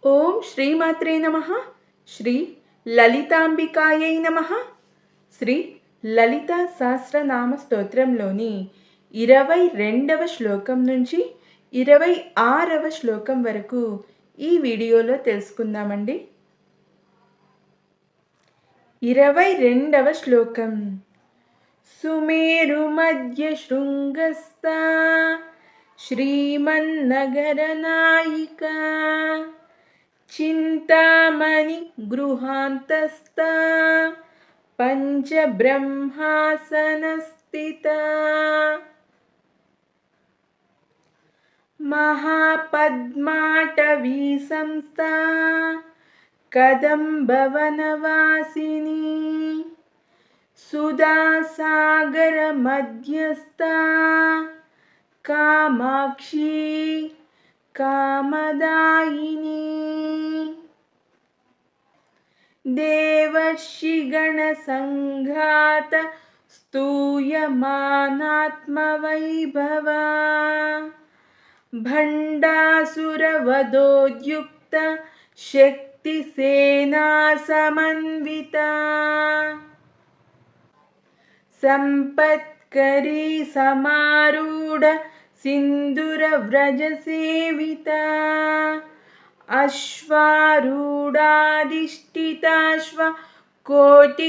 ఓం శ్రీమాత్రే నమః. శ్రీ లలితాంబికాయై నమః. శ్రీ లలిత సహస్రనామ స్తోత్రంలోని 22వ శ్లోకం నుంచి 26వ శ్లోకం వరకు ఈ వీడియోలో తెలుసుకుందామండి. 22వ శ్లోకం. సుమేరు మధ్య శృంగస్థ శ్రీమన్నగరనాయిక చింతామణి గృహాంతస్థ పంచబ్రహ్మాసనస్థిత మహాపద్మాటవీ సంస్థ కదంబవనవాసిని సుధాసాగర మధ్యస్థ కామాక్షి కామదాయిని దేవర్షిగణ సంఘాత స్తూయమానాత్మవైభవ భండాసురవదోద్యుక్త శక్తిసేనా సమన్విత సంపత్కరీ సమారూఢ సింధురవ్రజసేవిత అశ్వారూఢాధిష్ఠితాశ్వ కోటికోటిభిరావృత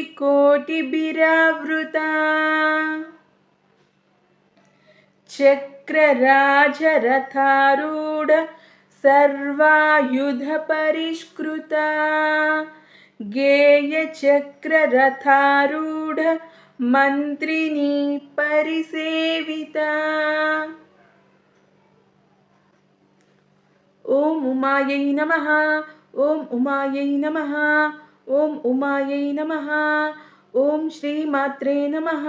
చక్రరాజరథారూఢ సర్వాయుధ పరిష్కృత గేయచక్రరథారూఢ మంత్రిని పరిసేవిత. ఓం ఉమాయై నమః. ఓం ఉమాయై నమః. ఓం ఉమాయై నమః. ఓం శ్రీమాత్రే నమః.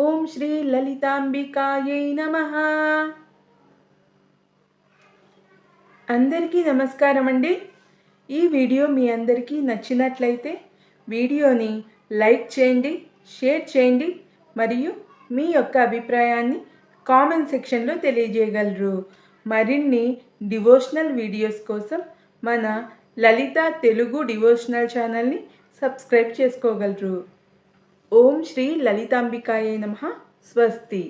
ఓం శ్రీ లలితాంబికాయై నమః. అందరికీ నమస్కారం అండి. ఈ వీడియో మీ అందరికీ నచ్చినట్లయితే వీడియోని లైక్ చేయండి, షేర్ చేయండి మరియు మీ యొక్క అభిప్రాయాన్ని కామెంట్ సెక్షన్లో తెలియజేయగలరు. మరిన్ని డివోషనల్ వీడియోస్ కోసం మన లలిత తెలుగు డివోషనల్ ఛానల్ని సబ్స్క్రైబ్ చేసుకోగలరు. ఓం శ్రీ లలితాంబికాయై నమః. స్వస్తి.